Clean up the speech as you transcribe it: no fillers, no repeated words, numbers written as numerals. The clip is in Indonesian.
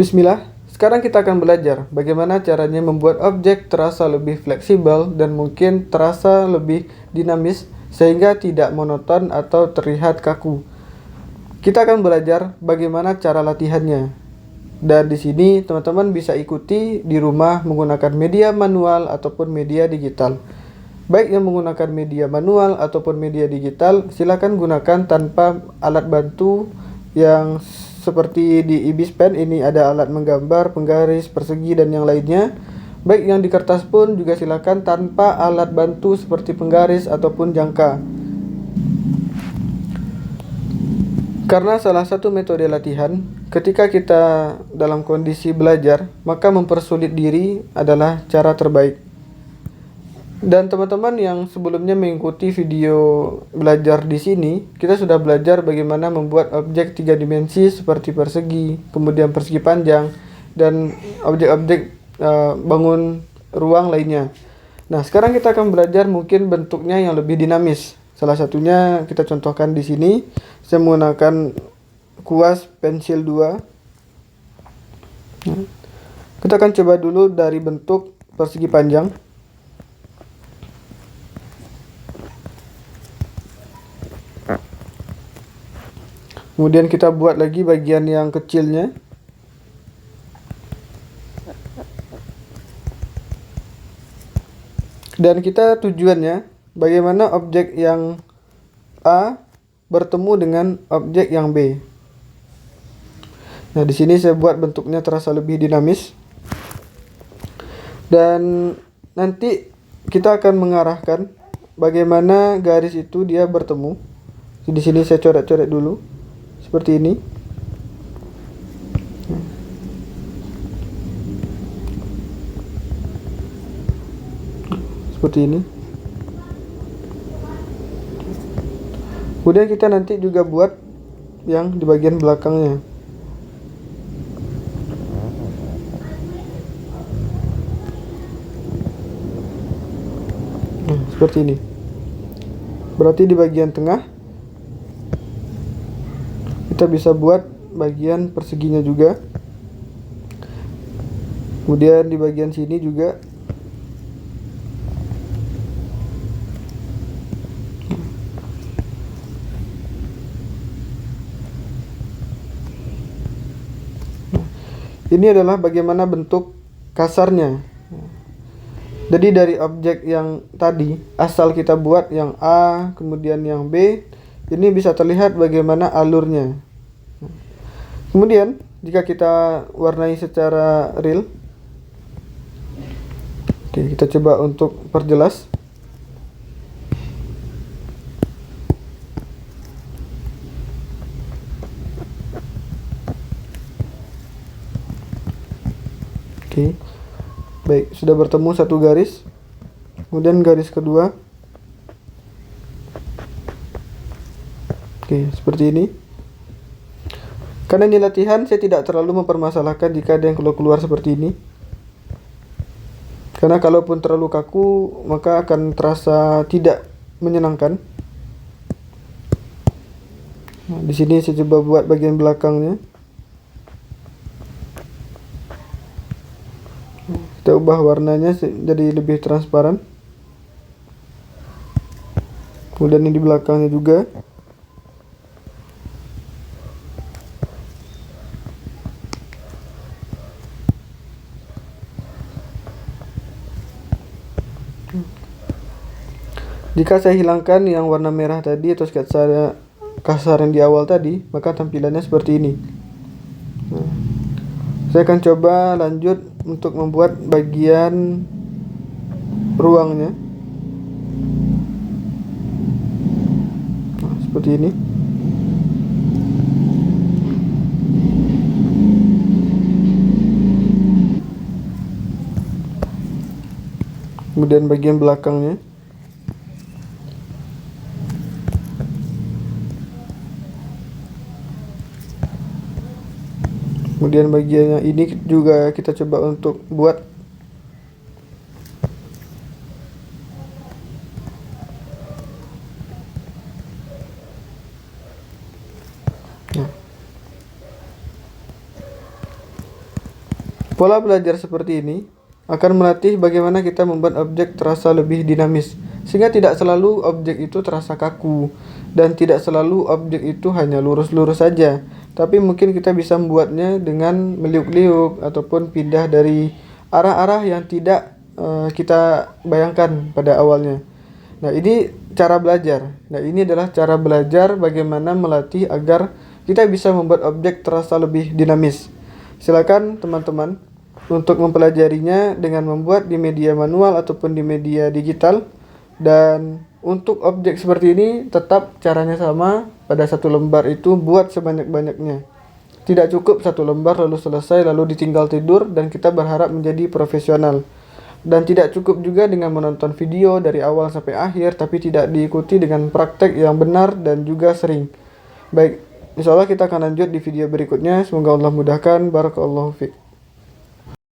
Bismillah, sekarang kita akan belajar bagaimana caranya membuat objek terasa lebih fleksibel dan mungkin terasa lebih dinamis sehingga tidak monoton atau terlihat kaku. Kita akan belajar bagaimana cara latihannya. Dan di sini teman-teman bisa ikuti di rumah menggunakan media manual ataupun media digital. Baik yang menggunakan media manual ataupun media digital, silakan gunakan tanpa alat bantu yang seperti di Ibis Pen. Ini ada alat menggambar, penggaris, persegi, dan yang lainnya. Baik yang di kertas pun juga silakan tanpa alat bantu seperti penggaris ataupun jangka. Karena salah satu metode latihan, ketika kita dalam kondisi belajar, maka mempersulit diri adalah cara terbaik. Dan teman-teman yang sebelumnya mengikuti video belajar di sini, kita sudah belajar bagaimana membuat objek 3 dimensi seperti persegi, kemudian persegi panjang, dan objek-objek bangun ruang lainnya. Nah, sekarang kita akan belajar mungkin bentuknya yang lebih dinamis. Salah satunya kita contohkan di sini. Saya menggunakan kuas pensil 2. Kita akan coba dulu dari bentuk persegi panjang. Kemudian kita buat lagi bagian yang kecilnya. Dan kita tujuannya bagaimana objek yang A bertemu dengan objek yang B. Nah, di sini saya buat bentuknya terasa lebih dinamis. Dan nanti kita akan mengarahkan bagaimana garis itu dia bertemu. Di sini saya coret-coret dulu. Seperti ini. Seperti ini. Kemudian kita nanti juga buat yang di bagian belakangnya. Seperti ini. Berarti di bagian tengah kita bisa buat bagian perseginya juga. Kemudian di bagian sini juga. Ini adalah bagaimana bentuk kasarnya. Jadi dari objek yang tadi, asal kita buat yang A, kemudian yang B, ini bisa terlihat bagaimana alurnya. Kemudian jika kita warnai secara real, oke, kita coba untuk perjelas. Oke, baik, sudah bertemu satu garis. Kemudian garis kedua. Oke, seperti ini. Karena ini latihan, saya tidak terlalu mempermasalahkan jika ada yang keluar seperti ini. Karena kalaupun terlalu kaku, maka akan terasa tidak menyenangkan. Nah, di sini saya coba buat bagian belakangnya. Kita ubah warnanya jadi lebih transparan. Kemudian ini di belakangnya juga. Jika saya hilangkan yang warna merah tadi atau sketsa kasar yang di awal tadi, maka tampilannya seperti ini. Nah, saya akan coba lanjut untuk membuat bagian ruangnya. Nah, seperti ini. Kemudian bagian belakangnya. Kemudian bagiannya ini juga kita coba untuk buat. Nah. Pola belajar seperti ini akan melatih bagaimana kita membuat objek terasa lebih dinamis, sehingga tidak selalu objek itu terasa kaku, dan tidak selalu objek itu hanya lurus-lurus saja, tapi mungkin kita bisa membuatnya dengan meliuk-liuk ataupun pindah dari arah-arah yang tidak kita bayangkan pada awalnya. Nah, ini cara belajar. Nah, ini adalah cara belajar bagaimana melatih agar kita bisa membuat objek terasa lebih dinamis. Silakan teman-teman untuk mempelajarinya dengan membuat di media manual ataupun di media digital. Dan untuk objek seperti ini tetap caranya sama, pada satu lembar itu buat sebanyak-banyaknya. Tidak cukup satu lembar lalu selesai lalu ditinggal tidur dan kita berharap menjadi profesional. Dan tidak cukup juga dengan menonton video dari awal sampai akhir tapi tidak diikuti dengan praktek yang benar dan juga sering. Baik, insya Allah kita akan lanjut di video berikutnya. Semoga Allah mudahkan. Barakallahu fiik.